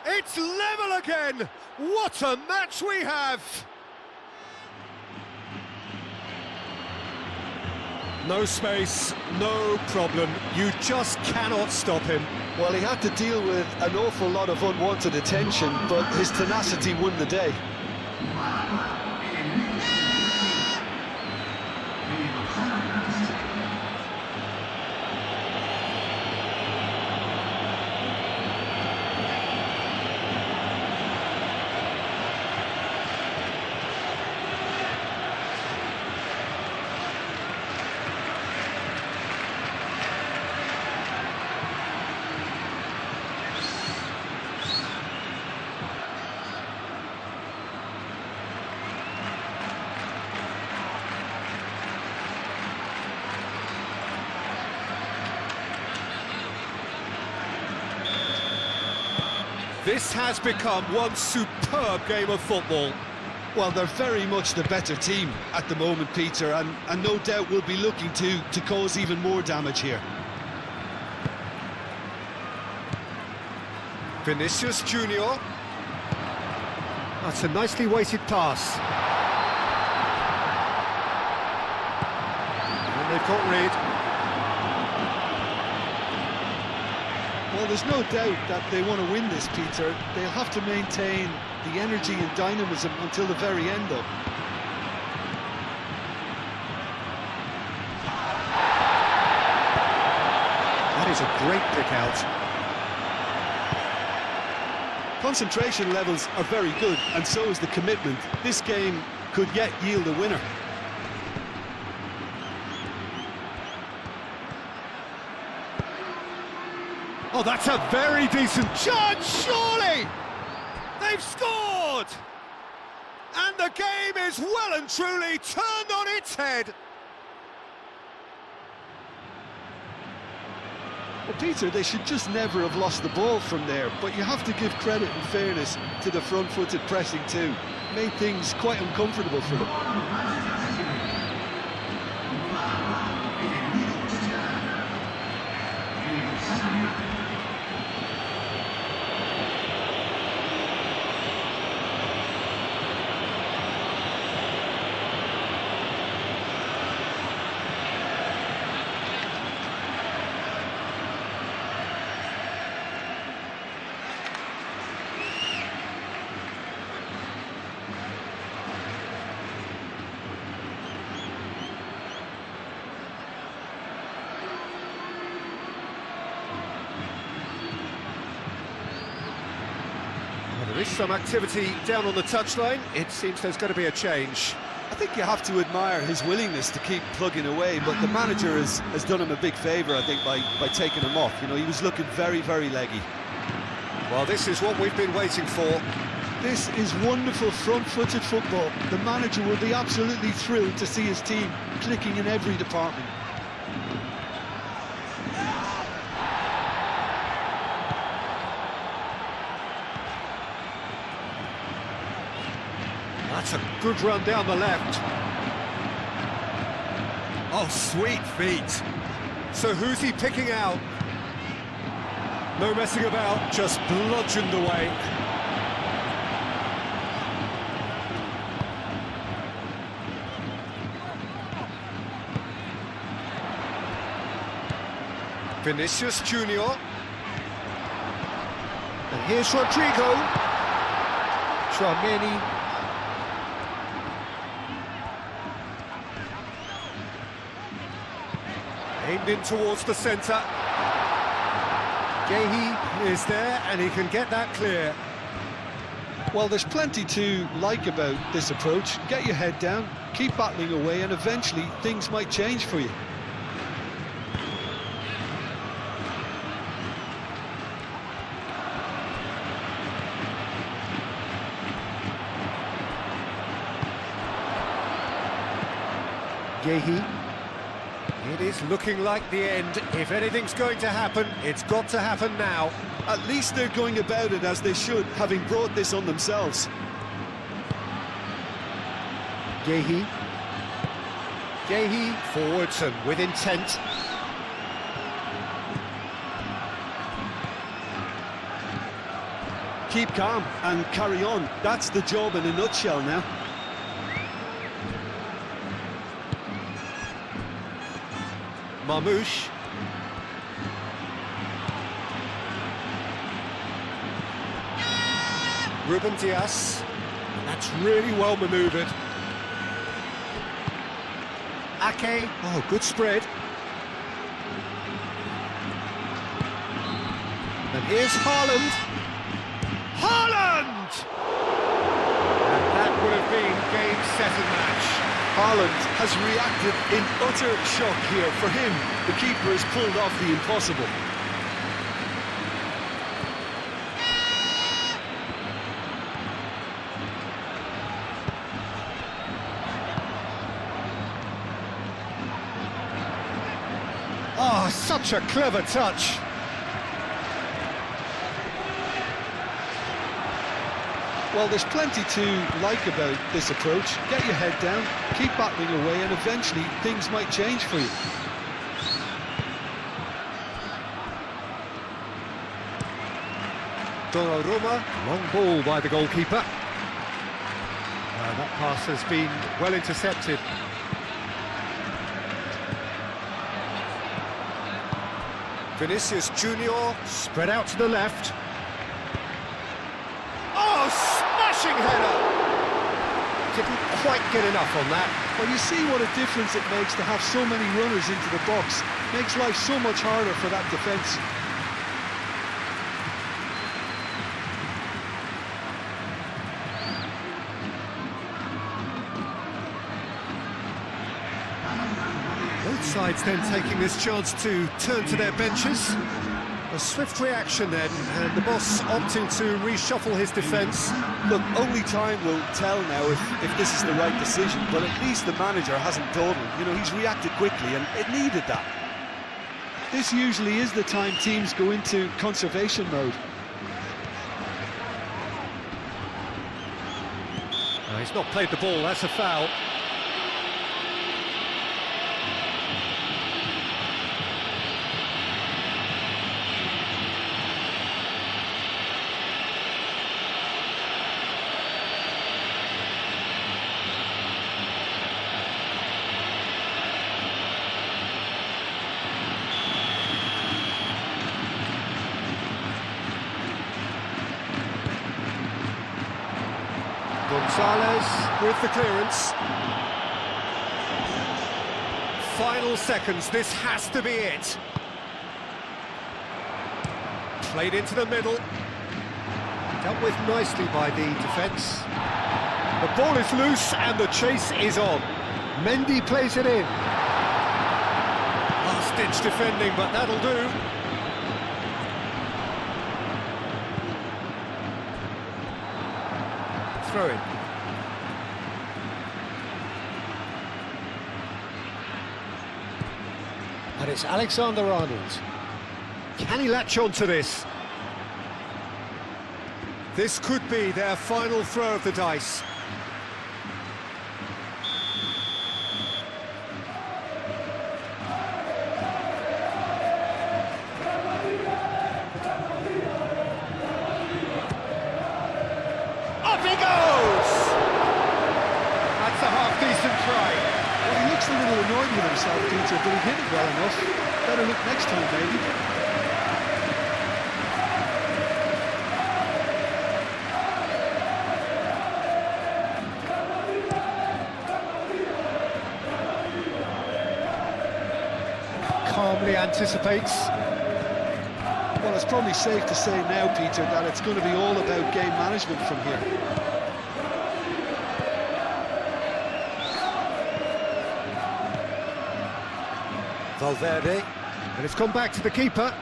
It's level again. What a match we have. No space, no problem. You just cannot stop him. Well, he had to deal with an awful lot of unwanted attention, but his tenacity won the day. This has become one superb game of football. Well, they're very much the better team at the moment, Peter, and no doubt will be looking to cause even more damage here. Vinicius Junior. That's a nicely weighted pass. And they've got Reed. Well, there's no doubt that they want to win this, Peter. They'll have to maintain the energy and dynamism until the very end, though. That is a great pick out. Concentration levels are very good, and so is the commitment. This game could yet yield a winner. Oh, that's a very decent chance, surely! They've scored! And the game is well and truly turned on its head. Well, Peter, they should just never have lost the ball from there, but you have to give credit and fairness to the front-footed pressing too. Made things quite uncomfortable for them. There is some activity down on the touchline. It seems there's going to be a change. I think you have to admire his willingness to keep plugging away, but the manager has done him a big favour, I think, by taking him off. You know, he was looking very, very leggy. Well, this is what we've been waiting for. This is wonderful front-footed football. The manager will be absolutely thrilled to see his team clicking in every department. That's a good run down the left. Oh, sweet feet. So who's he picking out? No messing about, just bludgeoned away. Vinicius Junior. And here's Rodrigo. Tchouameni. Aimed in towards the centre. Gehi is there, and he can get that clear. Well, there's plenty to like about this approach. Get your head down, keep battling away, and eventually things might change for you. Gehi. It is looking like the end. If anything's going to happen, it's got to happen now. At least they're going about it as they should, having brought this on themselves. Gehi. Gehi forwards and with intent. Keep calm and carry on. That's the job in a nutshell now. Marmouche. Ruben Dias. That's really well manoeuvred. Ake. Oh, good spread. And here's Haaland. Haaland! And that would have been game, set and match. Haaland has reacted in utter shock here. For him, the keeper has pulled off the impossible. Oh, such a clever touch. Well, there's plenty to like about this approach. Get your head down, keep battling away, and eventually things might change for you. Donnarumma, long ball by the goalkeeper. That pass has been well intercepted. Vinicius Junior, spread out to the left. Oh, smashing header! Didn't quite get enough on that. Well, you see what a difference it makes to have so many runners into the box. Makes life so much harder for that defence. Both sides then taking this chance to turn to their benches. A swift reaction then, and the boss opting to reshuffle his defence. Look, only time will tell now if this is the right decision, but at least the manager hasn't dawdled. You know, he's reacted quickly, and it needed that. This usually is the time teams go into conservation mode. No, he's not played the ball, that's a foul. Gonzalez with the clearance. Final seconds, this has to be it. Played into the middle. Dealt with nicely by the defence. The ball is loose and the chase is on. Mendy plays it in. Last-ditch defending, but that'll do. Throw in. And it's Alexander-Arnold. Can he latch on to this? This could be their final throw of the dice. Up he goes! That's a half-decent try. Well, he looks a little annoyed with himself, Peter, but he hit it well enough. Better look next time, maybe. Calmly anticipates. Well, it's probably safe to say now, Peter, that it's going to be all about game management from here. Valverde, and it's gone back to the keeper.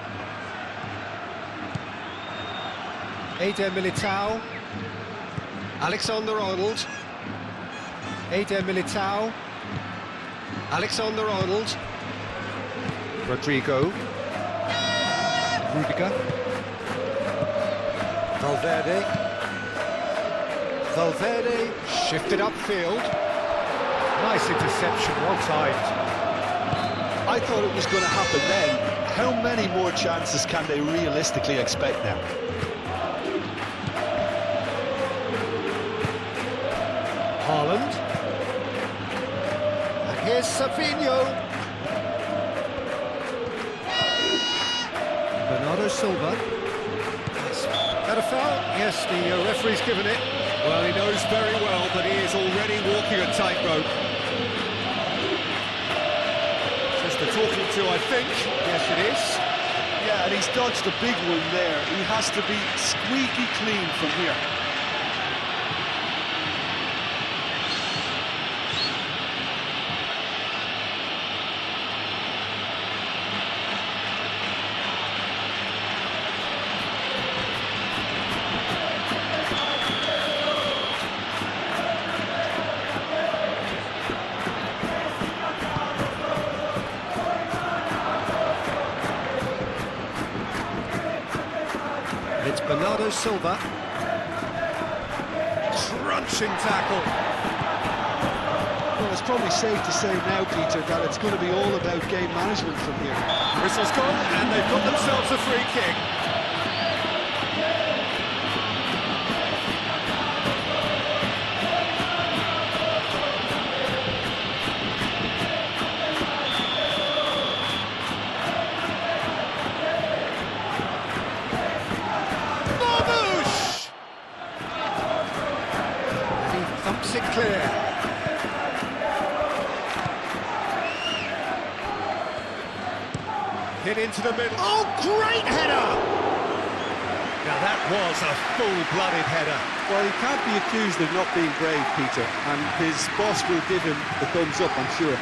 Eder Militao. Alexander-Arnold. Eder Militao. Alexander-Arnold. Rodrigo. Rudiger. Valverde. Valverde shifted upfield. Nice interception, well timed. I thought it was going to happen then. How many more chances can they realistically expect now? Haaland. And here's Savinho. Bernardo Silva. Is that a foul? Yes, the referee's given it. Well, he knows very well that he is already walking a tightrope. Just a talking to, I think. Yes, it is. Yeah, and he's dodged a big one there. He has to be squeaky clean from here. It's Bernardo Silva. Crunching tackle. Well, it's probably safe to say now, Peter, that it's going to be all about game management from here. Whistle's gone, and they've got themselves a free kick. Thumps it clear. Hit into the middle. Oh, great header! Now that was a full-blooded header. Well, he can't be accused of not being brave, Peter, and his boss will give him the thumbs up, I'm sure.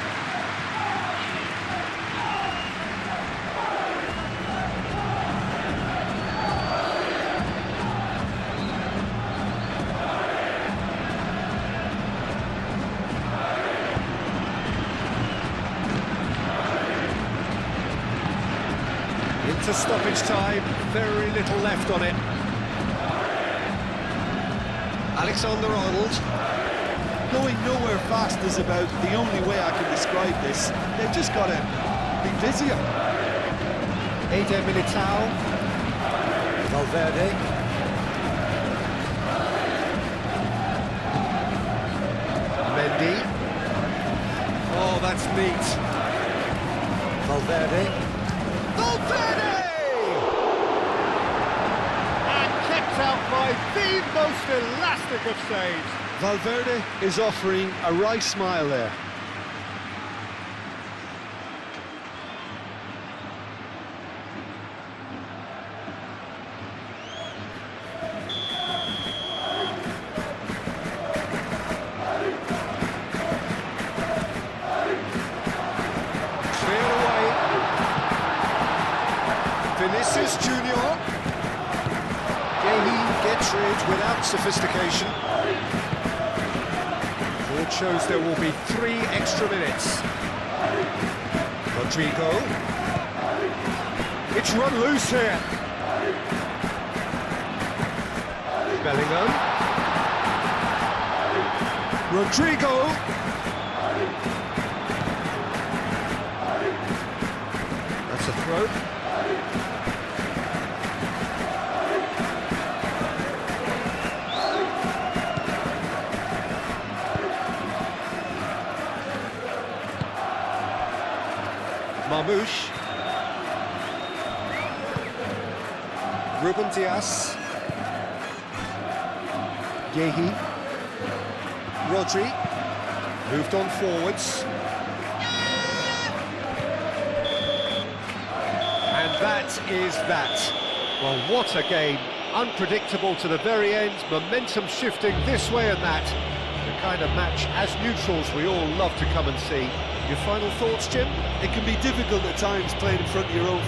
stoppage time, very little left on it. Alexander-Arnold. Going nowhere fast is about the only way I can describe this. They've just got to be busier. Eder Militao. Valverde. Mendy. Oh, that's neat. Valverde. Valverde! And kept out by the most elastic of saves. Valverde is offering a wry smile there. Clear away. Vinicius Junior. Gehi gets rid without sophistication. It shows there will be 3 extra minutes. Rodrigo. It's run loose here. Bellingham. Rodrigo. That's a throw. Marmoush. Ruben Dias. Gehi. Rodri. Moved on forwards. And that is that. Well, what a game. Unpredictable to the very end. Momentum shifting this way and that. The kind of match, as neutrals, we all love to come and see. Your final thoughts, Jim? It can be difficult at times playing in front of your own